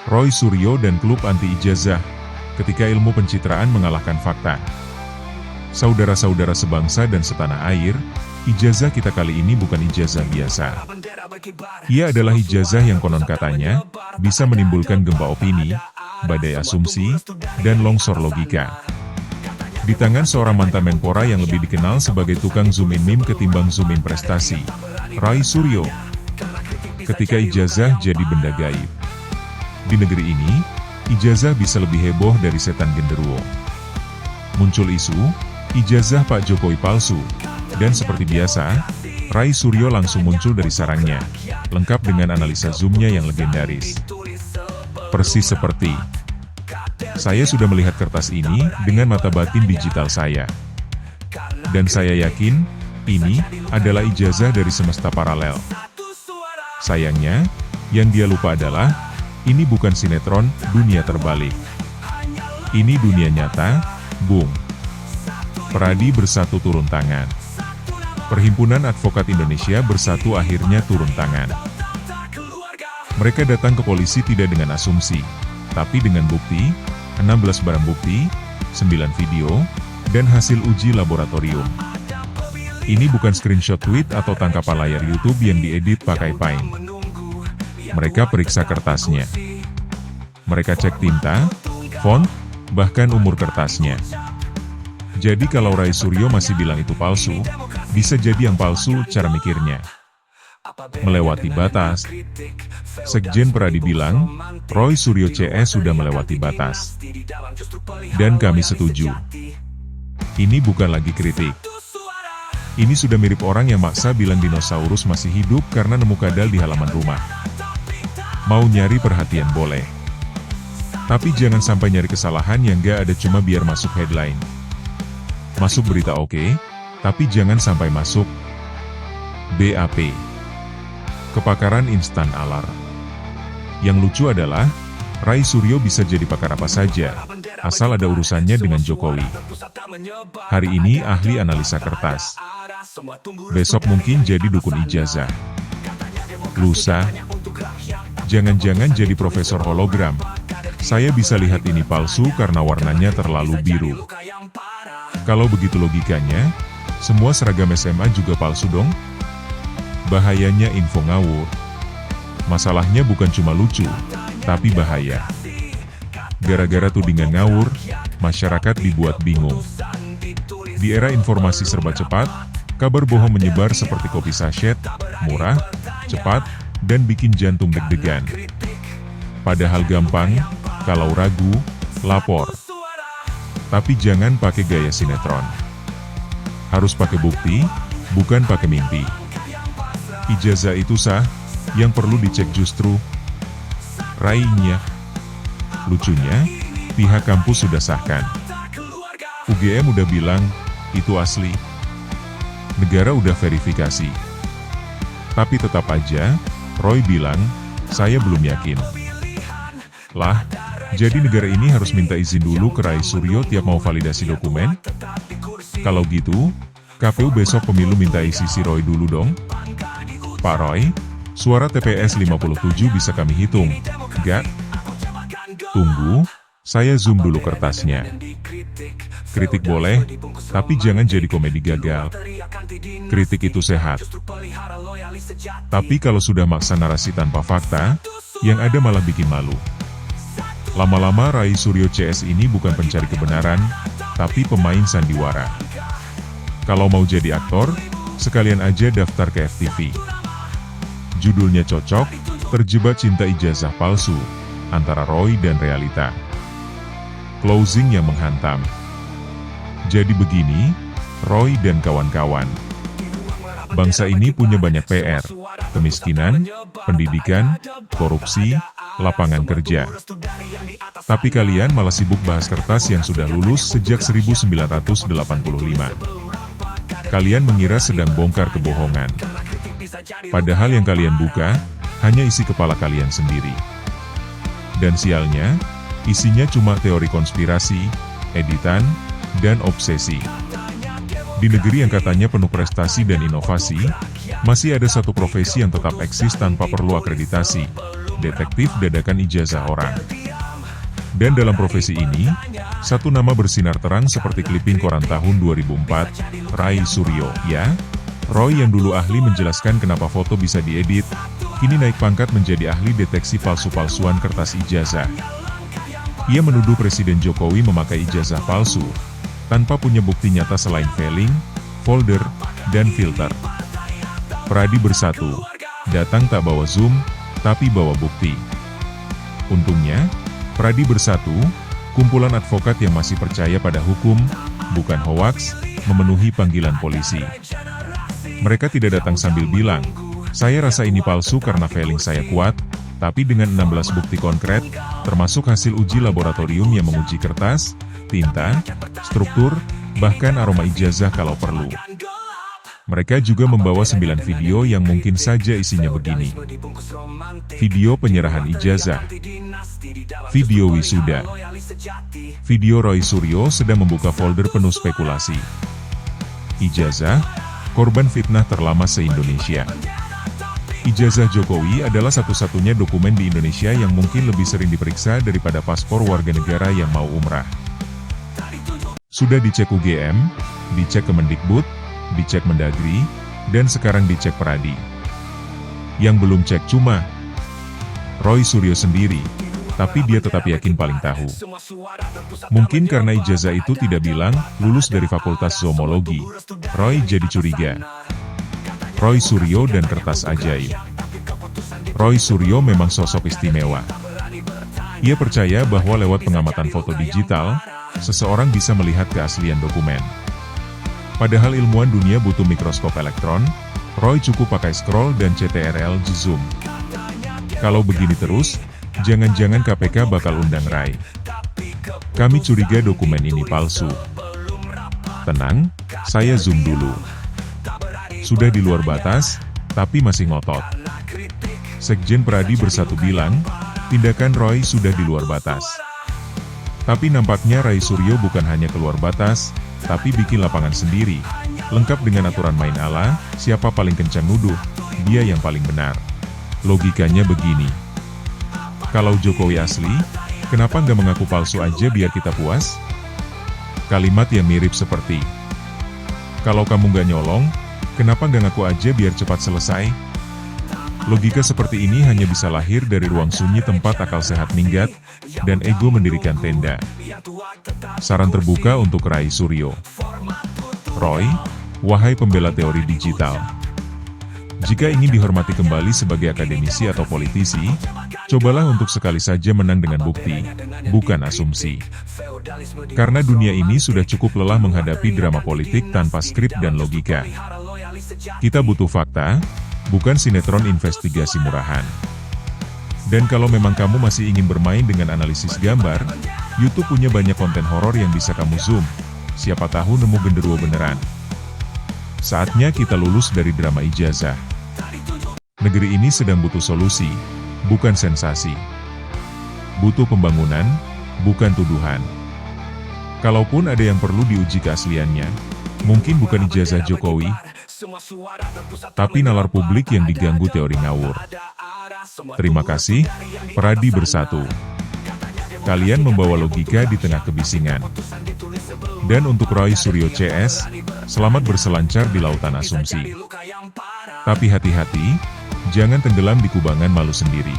Roy Suryo dan klub anti-ijazah, ketika ilmu pencitraan mengalahkan fakta. Saudara-saudara sebangsa dan setanah air, ijazah kita kali ini bukan ijazah biasa. Ia adalah ijazah yang konon katanya, bisa menimbulkan gempa opini, badai asumsi, dan longsor logika. Di tangan seorang mantan Menpora yang lebih dikenal sebagai tukang zoom in meme ketimbang zoom in prestasi, Roy Suryo. Ketika ijazah jadi benda gaib. Di negeri ini, ijazah bisa lebih heboh dari setan genderuwo. Muncul isu, ijazah Pak Jokowi palsu, dan seperti biasa, Roy Suryo langsung muncul dari sarangnya, lengkap dengan analisa zoomnya yang legendaris. Persis seperti, saya sudah melihat kertas ini dengan mata batin digital saya. Dan saya yakin, ini adalah ijazah dari semesta paralel. Sayangnya, yang dia lupa adalah, ini bukan sinetron, dunia terbalik. Ini dunia nyata, boom. Peradi bersatu turun tangan. Perhimpunan Advokat Indonesia Bersatu akhirnya turun tangan. Mereka datang ke polisi tidak dengan asumsi, tapi dengan bukti, 16 barang bukti, 9 video, dan hasil uji laboratorium. Ini bukan screenshot tweet atau tangkapan layar YouTube yang diedit pakai Paint. Mereka periksa kertasnya. Mereka cek tinta, font, bahkan umur kertasnya. Jadi kalau Roy Suryo masih bilang itu palsu, bisa jadi yang palsu cara mikirnya. Melewati batas. Sekjen Peradi bilang, Roy Suryo CS sudah melewati batas. Dan kami setuju. Ini bukan lagi kritik. Ini sudah mirip orang yang maksa bilang dinosaurus masih hidup karena nemu kadal di halaman rumah. Mau nyari perhatian boleh. Tapi jangan sampai nyari kesalahan yang gak ada cuma biar masuk headline. Masuk berita oke, tapi jangan sampai masuk BAP. Kepakaran instan alar. Yang lucu adalah, Roy Suryo bisa jadi pakar apa saja, asal ada urusannya dengan Jokowi. Hari ini ahli analisa kertas. Besok mungkin jadi dukun ijazah. Lusa, jangan-jangan jadi profesor hologram. Saya bisa lihat ini palsu karena warnanya terlalu biru. Kalau begitu logikanya, semua seragam SMA juga palsu dong? Bahayanya info ngawur. Masalahnya bukan cuma lucu, tapi bahaya. Gara-gara tudingan ngawur, masyarakat dibuat bingung. Di era informasi serba cepat, kabar bohong menyebar seperti kopi sachet, murah, cepat, dan bikin jantung deg-degan. Padahal gampang, kalau ragu, lapor. Tapi jangan pakai gaya sinetron. Harus pakai bukti, bukan pakai mimpi. Ijazah itu sah, yang perlu dicek justru raihnya. Lucunya, pihak kampus sudah sahkan. UGM udah bilang, itu asli. Negara udah verifikasi. Tapi tetap aja, Roy bilang, saya belum yakin. Lah, jadi negara ini harus minta izin dulu ke Roy Suryo tiap mau validasi dokumen? Kalau gitu, KPU besok pemilu minta isi si Roy dulu dong? Pak Roy, suara TPS 57 bisa kami hitung, gak? Tunggu, saya zoom dulu kertasnya. Kritik boleh, tapi jangan jadi komedi gagal. Kritik itu sehat. Tapi kalau sudah maksa narasi tanpa fakta, yang ada malah bikin malu. Lama-lama Roy Suryo CS ini bukan pencari kebenaran, tapi pemain sandiwara. Kalau mau jadi aktor, sekalian aja daftar ke FTV. Judulnya cocok, terjebak cinta ijazah palsu, antara Roy dan realita. Closing yang menghantam. Jadi begini, Roy dan kawan-kawan. Bangsa ini punya banyak PR, kemiskinan, pendidikan, korupsi, lapangan kerja. Tapi kalian malah sibuk bahas kertas yang sudah lulus sejak 1985. Kalian mengira sedang bongkar kebohongan. Padahal yang kalian buka, hanya isi kepala kalian sendiri. Dan sialnya, isinya cuma teori konspirasi, editan, dan obsesi. Di negeri yang katanya penuh prestasi dan inovasi, masih ada satu profesi yang tetap eksis tanpa perlu akreditasi, detektif dadakan ijazah orang. Dan dalam profesi ini, satu nama bersinar terang seperti kliping koran tahun 2004, Rai Suryo, ya? Roy yang dulu ahli menjelaskan kenapa foto bisa diedit, kini naik pangkat menjadi ahli deteksi palsu-palsuan kertas ijazah. Ia menuduh Presiden Jokowi memakai ijazah palsu, tanpa punya bukti nyata selain veiling, folder, dan filter. Pradi bersatu, datang tak bawa zoom, tapi bawa bukti. Untungnya, Pradi bersatu, kumpulan advokat yang masih percaya pada hukum, bukan hoaks, memenuhi panggilan polisi. Mereka tidak datang sambil bilang, saya rasa ini palsu karena veiling saya kuat, tapi dengan 16 bukti konkret, termasuk hasil uji laboratorium yang menguji kertas, tinta, struktur, bahkan aroma ijazah kalau perlu. Mereka juga membawa 9 video yang mungkin saja isinya begini. Video penyerahan ijazah. Video wisuda. Video Roy Suryo sedang membuka folder penuh spekulasi. Ijazah, korban fitnah terlama se-Indonesia. Ijazah Jokowi adalah satu-satunya dokumen di Indonesia yang mungkin lebih sering diperiksa daripada paspor warga negara yang mau umrah. Sudah dicek UGM, dicek Kemendikbud, dicek Mendagri, dan sekarang dicek Pradi. Yang belum cek cuma Roy Suryo sendiri, tapi dia tetap yakin paling tahu. Mungkin karena ijazah itu tidak bilang lulus dari Fakultas Zoologi, Roy jadi curiga. Roy Suryo dan kertas ajaib. Roy Suryo memang sosok istimewa. Ia percaya bahwa lewat pengamatan foto digital, seseorang bisa melihat keaslian dokumen. Padahal ilmuwan dunia butuh mikroskop elektron, Roy cukup pakai scroll dan CTRL zoom. Kalau begini terus, jangan-jangan KPK bakal undang Rai. Kami curiga dokumen ini palsu. Tenang, saya zoom dulu. Sudah di luar batas, tapi masih ngotot. Sekjen Pradi bersatu bilang, tindakan Roy sudah di luar batas. Tapi nampaknya Rai Suryo bukan hanya keluar batas, tapi bikin lapangan sendiri, lengkap dengan aturan main ala, siapa paling kencang nuduh, dia yang paling benar. Logikanya begini. Kalau Jokowi asli, kenapa nggak mengaku palsu aja biar kita puas? Kalimat yang mirip seperti, kalau kamu nggak nyolong, kenapa nggak ngaku aja biar cepat selesai? Logika seperti ini hanya bisa lahir dari ruang sunyi tempat akal sehat minggat, dan ego mendirikan tenda. Saran terbuka untuk Rai Suryo. Roy, wahai pembela teori digital. Jika ingin dihormati kembali sebagai akademisi atau politisi, cobalah untuk sekali saja menang dengan bukti, bukan asumsi. Karena dunia ini sudah cukup lelah menghadapi drama politik tanpa skrip dan logika. Kita butuh fakta, bukan sinetron investigasi murahan. Dan kalau memang kamu masih ingin bermain dengan analisis gambar, YouTube punya banyak konten horor yang bisa kamu zoom. Siapa tahu nemu genderuwo beneran. Saatnya kita lulus dari drama ijazah. Negeri ini sedang butuh solusi, bukan sensasi. Butuh pembangunan, bukan tuduhan. Kalaupun ada yang perlu diuji keasliannya, mungkin bukan ijazah Jokowi, tapi nalar publik yang diganggu teori ngawur. Terima kasih, Pradi bersatu. Kalian membawa logika di tengah kebisingan. Dan untuk Roy Suryo CS, selamat berselancar di lautan asumsi. Tapi hati-hati, jangan tenggelam di kubangan malu sendiri.